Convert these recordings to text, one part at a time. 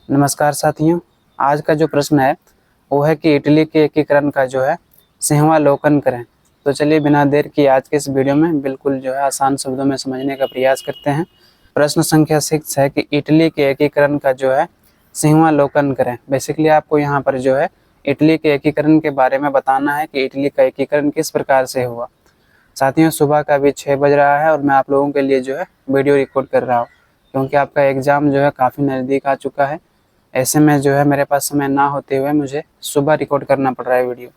नमस्कार साथियों। आज का जो प्रश्न है वो है कि इटली के एकीकरण का जो है सिंहावलोकन करें। तो चलिए बिना देर किए आज के इस वीडियो में बिल्कुल जो है आसान शब्दों में समझने का प्रयास करते हैं। प्रश्न संख्या 6 है कि इटली के एकीकरण का जो है सिंहावलोकन करें। बेसिकली आपको यहाँ पर जो है इटली के एकीकरण के बारे में बताना है कि इटली का एकीकरण किस प्रकार से हुआ। साथियों, सुबह का अभी 6 बज रहा है और मैं आप लोगों के लिए जो है वीडियो रिकॉर्ड कर रहा हूँ क्योंकि आपका एग्ज़ाम जो है काफ़ी नज़दीक आ चुका है। ऐसे में जो है मेरे पास समय ना होते हुए मुझे सुबह रिकॉर्ड करना पड़ रहा है वीडियो।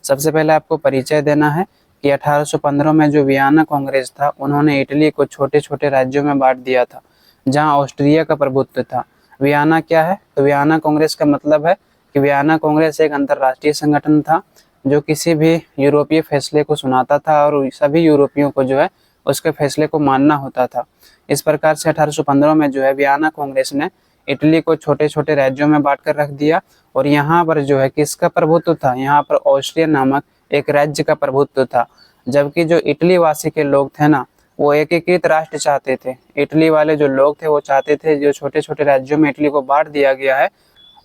सबसे पहले आपको परिचय देना है कि 1815 में जो वियना कांग्रेस था उन्होंने इटली को छोटे छोटे राज्यों में बांट दिया था जहां ऑस्ट्रिया का प्रभुत्व था। वियना क्या है? तो वियना कांग्रेस का मतलब है कि वियना कांग्रेस एक अंतर्राष्ट्रीय संगठन था जो किसी भी यूरोपीय फैसले को सुनाता था और सभी यूरोपियों को जो है उसके फैसले को मानना होता था। इस प्रकार से 1815 में जो है वियना कांग्रेस ने इटली को छोटे छोटे राज्यों में बांट कर रख दिया और यहाँ पर जो है किसका प्रभुत्व था? यहाँ पर ऑस्ट्रिया नामक एक राज्य का प्रभुत्व था। जबकि जो इटली वासी के लोग थे ना, वो एकीकृत राष्ट्र चाहते थे। इटली वाले जो लोग थे वो चाहते थे जो छोटे छोटे राज्यों में इटली को बांट दिया गया है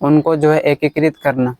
उनको जो है एकीकृत करना।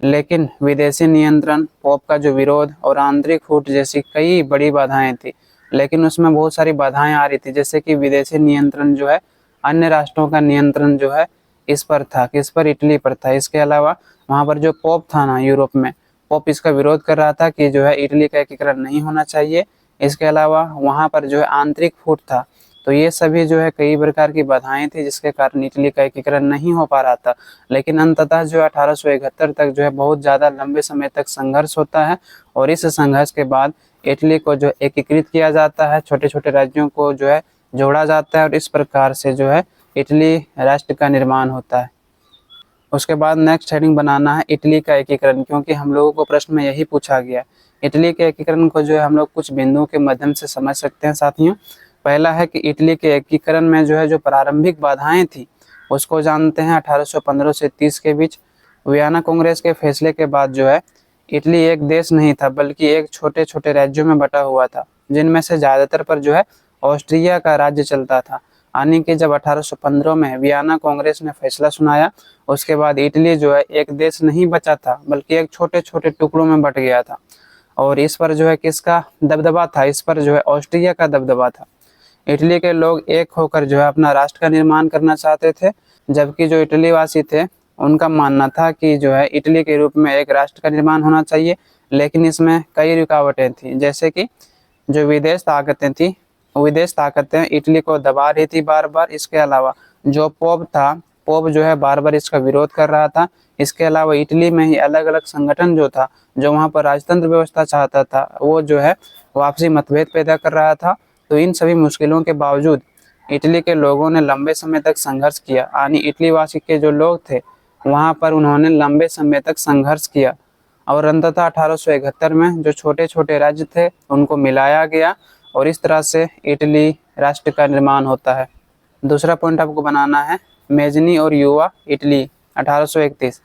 लेकिन विदेशी नियंत्रण, पोप का जो विरोध और आंतरिक फूट जैसी कई बड़ी बाधाएं थी। लेकिन उसमें बहुत सारी बाधाएं आ रही थी, जैसे कि विदेशी नियंत्रण जो है अन्य राष्ट्रों का नियंत्रण जो है इस पर था, किस पर? इटली पर था। इसके अलावा वहाँ पर जो पोप था ना यूरोप में, पोप इसका विरोध कर रहा था कि जो है इटली का एकीकरण नहीं होना चाहिए। इसके अलावा वहाँ पर जो है आंतरिक फूट था। तो ये सभी जो है कई प्रकार की बाधाएं थी जिसके कारण इटली का एकीकरण नहीं हो पा रहा था। लेकिन अंततः जो 1871 तक जो है बहुत ज़्यादा लंबे समय तक संघर्ष होता है और इस संघर्ष के बाद इटली को जो एकीकृत किया जाता है, छोटे छोटे राज्यों को जो है जोड़ा जाता है और इस प्रकार से जो है इटली राष्ट्र का निर्माण होता है। उसके बाद नेक्स्ट हेडिंग बनाना है इटली का एकीकरण, क्योंकि हम लोगों को प्रश्न में यही पूछा गया। इटली के एकीकरण को जो है हम लोग कुछ बिंदुओं के माध्यम से समझ सकते हैं साथियों। पहला है कि इटली के एकीकरण में जो है जो प्रारंभिक बाधाएं थी उसको जानते हैं। 1815 से 30 के बीच वियना कांग्रेस के फैसले के बाद जो है इटली एक देश नहीं था बल्कि एक छोटे छोटे राज्यों में बटा हुआ था, जिनमें से ज़्यादातर पर जो है ऑस्ट्रिया का राज्य चलता था। यानी कि जब 1815 में वियना कांग्रेस ने फैसला सुनाया उसके बाद इटली जो है एक देश नहीं बचा था बल्कि एक छोटे छोटे टुकड़ों में बट गया था। और इस पर जो है किसका दबदबा था? इस पर जो है ऑस्ट्रिया का दबदबा था। इटली के लोग एक होकर जो है अपना राष्ट्र का निर्माण करना चाहते थे, जबकि जो इटली वासी थे उनका मानना था कि जो है इटली के रूप में एक राष्ट्र का निर्माण होना चाहिए। लेकिन इसमें कई रुकावटें थी, जैसे कि जो विदेश ताकतें इटली को दबा रही थी बार बार। इसके अलावा जो पोप जो है बार बार इसका विरोध कर रहा था। इसके अलावा इटली में ही अलग अलग संगठन जो था जो वहाँ पर राजतंत्र व्यवस्था चाहता था वो जो है आपसी मतभेद पैदा कर रहा था। तो इन सभी मुश्किलों के बावजूद इटली के लोगों ने लंबे समय तक संघर्ष किया। यानी इटली वासी के जो लोग थे वहाँ पर उन्होंने लंबे समय तक संघर्ष किया और अंततः 1871 में जो छोटे छोटे राज्य थे उनको मिलाया गया और इस तरह से इटली राष्ट्र का निर्माण होता है। दूसरा पॉइंट आपको बनाना है मेजनी और युवा इटली 1831।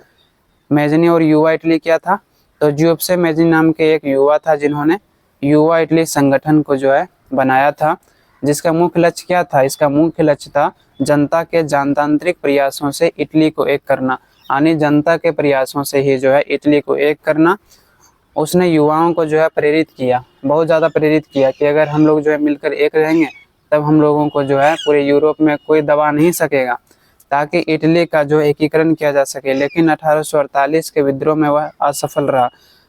मेजनी और युवा इटली क्या था? तो ज्यूसेppe मेजनी नाम के एक युवा था जिन्होंने युवा इटली संगठन को जो है बनाया था, जिसका मुख्य लक्ष्य क्या था? इसका मुख्य लक्ष्य था जनता के जनतांत्रिक प्रयासों से इटली को एक करना। यानी जनता के प्रयासों से ही जो है इटली को एक करना। उसने युवाओं को जो है प्रेरित किया, बहुत ज़्यादा प्रेरित किया कि अगर हम लोग जो है मिलकर एक रहेंगे तब हम लोगों को जो है पूरे यूरोप में कोई दबा नहीं सकेगा, ताकि इटली का जो एकीकरण किया जा सके। लेकिन 1848 के विद्रोह में वह असफल रहा।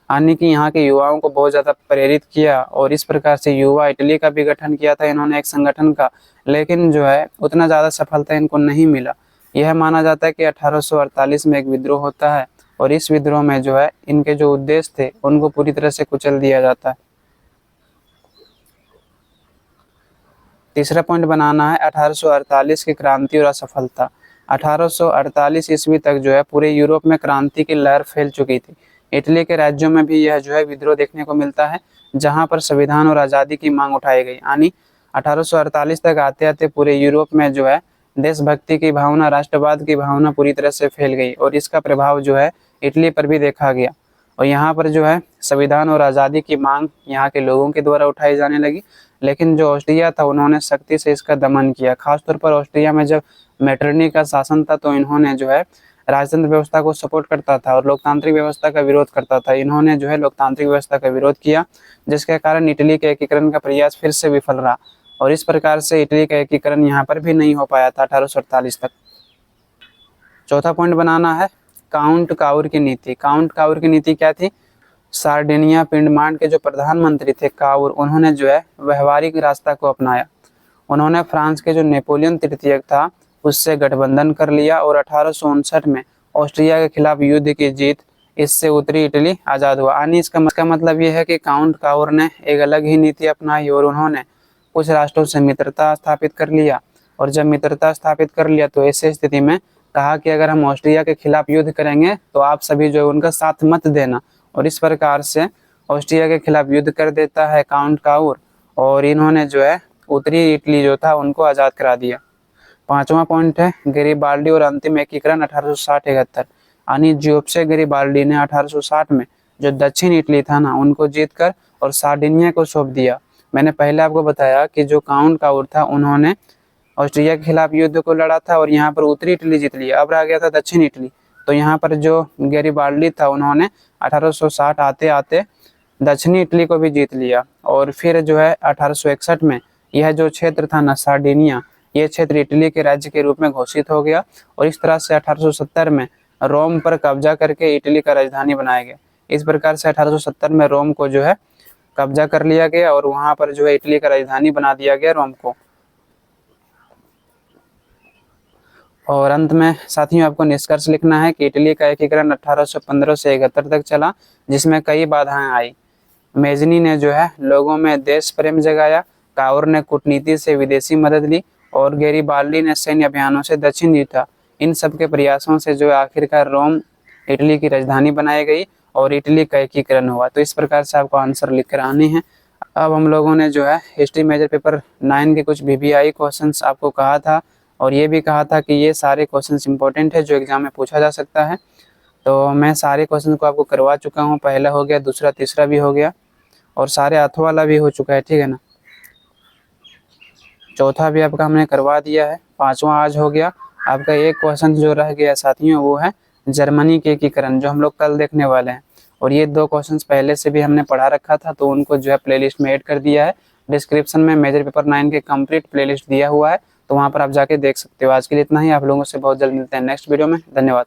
यानी कि यहाँ के युवाओं को बहुत ज़्यादा प्रेरित किया और इस प्रकार से युवा इटली का भी गठन किया था इन्होंने एक संगठन का, लेकिन जो है उतना ज़्यादा सफलता इनको नहीं मिला। यह माना जाता है कि 1848 में एक विद्रोह होता है और इस विद्रोह में जो है इनके जो उद्देश्य थे उनको पूरी तरह से कुचल दिया जाता है। तीसरा पॉइंट बनाना है 1848 की क्रांति और असफलता। 1848 ईस्वी तक जो है पूरे यूरोप में क्रांति की लहर फैल चुकी थी। इटली के राज्यों में भी यह जो है विद्रोह देखने को मिलता है जहां पर संविधान और आज़ादी की मांग उठाई गई। यानी 1848 तक आते आते पूरे यूरोप में जो है देशभक्ति की भावना, राष्ट्रवाद की भावना पूरी तरह से फैल गई और इसका प्रभाव जो है इटली पर भी देखा गया। और यहाँ पर जो है संविधान और आज़ादी की मांग यहाँ के लोगों के द्वारा उठाई जाने लगी, लेकिन जो ऑस्ट्रिया था उन्होंने सख्ती से इसका दमन किया। खासतौर पर ऑस्ट्रिया में जब मेटरनी का शासन था तो इन्होंने जो है राजतंत्र व्यवस्था को सपोर्ट करता था और लोकतांत्रिक व्यवस्था का विरोध करता था। इन्होंने जो है लोकतांत्रिक व्यवस्था का विरोध किया, जिसके कारण इटली के एकीकरण का प्रयास फिर से विफल रहा और इस प्रकार से इटली का एकीकरण यहाँ पर भी नहीं हो पाया था 1848 तक। चौथा पॉइंट बनाना है काउंट काउर की नीति। काउंट काउर की नीति क्या थी? सार्डिनिया पिंडमांड के जो प्रधानमंत्री थे काउर, उन्होंने जो है व्यवहारिक रास्ता को अपनाया। उन्होंने फ्रांस के जो नेपोलियन तृतीयक था उससे गठबंधन कर लिया और 1859 में ऑस्ट्रिया के खिलाफ युद्ध की जीत, इससे उत्तरी इटली आज़ाद हुआ। यानी इसका मतलब ये है कि काउंट काउर ने एक अलग ही नीति अपनाई और उन्होंने कुछ राष्ट्रों से मित्रता स्थापित कर लिया। और जब मित्रता स्थापित कर लिया तो ऐसी स्थिति में कहा कि अगर हम ऑस्ट्रिया के खिलाफ युद्ध करेंगे तो आप सभी जो है उनका साथ मत देना, और इस प्रकार से ऑस्ट्रिया के खिलाफ युद्ध कर देता है काउंट काउर और इन्होंने जो है उत्तरी इटली जो था उनको आज़ाद करा दिया। पांचवा पॉइंट है गैरिबाल्डी और अंतिम एकीकरण 1860-71। यानी जियोप्से गैरिबाल्डी ने 1860 में जो दक्षिण इटली था ना उनको जीतकर और सार्डिनिया को सौंप दिया। मैंने पहले आपको बताया कि जो काउंट काउर था उन्होंने ऑस्ट्रिया के खिलाफ युद्ध को लड़ा था और यहाँ पर उत्तरी इटली जीत लिया, अब रह गया था दक्षिण इटली। तो यहाँ पर जो गैरिबाल्डी था उन्होंने 1860 आते आते दक्षिणी इटली को भी जीत लिया और फिर जो है 1861 में यह जो क्षेत्र था ना सार्डिनिया, ये क्षेत्र इटली के राज्य के रूप में घोषित हो गया और इस तरह से 1870 में रोम पर कब्जा करके इटली का राजधानी बनाया गया। इस प्रकार से 1870 में रोम को जो है कब्जा कर लिया गया और वहां पर जो है इटली का राजधानी बना दिया गया रोम को। और अंत में साथियों आपको निष्कर्ष लिखना है कि इटली का एकीकरण 1815 से 71 तक चला, जिसमें कई बाधाएं आई। मेजनी ने जो है लोगों में देश प्रेम जगाया, काउर ने कूटनीति से विदेशी मदद ली और गैरिबाल्डी ने सैन्य अभियानों से दक्षिण जीता। इन सब के प्रयासों से जो आखिरकार रोम इटली की राजधानी बनाई गई और इटली का एकीकरण हुआ। तो इस प्रकार से आपको आंसर लिख कर आने हैं। अब हम लोगों ने जो है हिस्ट्री मेजर पेपर 9 के कुछ VVI क्वेश्चंस आपको कहा था और ये भी कहा था कि ये सारे क्वेश्चंस इंपॉर्टेंट है जो एग्जाम में पूछा जा सकता है। तो मैं सारे क्वेश्चन को आपको करवा चुका हूँ, पहला हो गया, दूसरा तीसरा भी हो गया और सारे अथवा वाला भी हो चुका है, ठीक है ना। चौथा भी आपका हमने करवा दिया है, पांचवा आज हो गया। आपका एक क्वेश्चन जो रह गया साथियों वो है जर्मनी के एकीकरण, जो हम लोग कल देखने वाले हैं। और ये 2 क्वेश्चंस पहले से भी हमने पढ़ा रखा था तो उनको जो है प्लेलिस्ट में ऐड कर दिया है। डिस्क्रिप्शन में मेजर पेपर 9 के कंप्लीट प्लेलिस्ट दिया हुआ है, तो वहाँ पर आप जाके देख सकते हो। आज के लिए इतना ही, आप लोगों से बहुत जल्द मिलते हैं नेक्स्ट वीडियो में। धन्यवाद।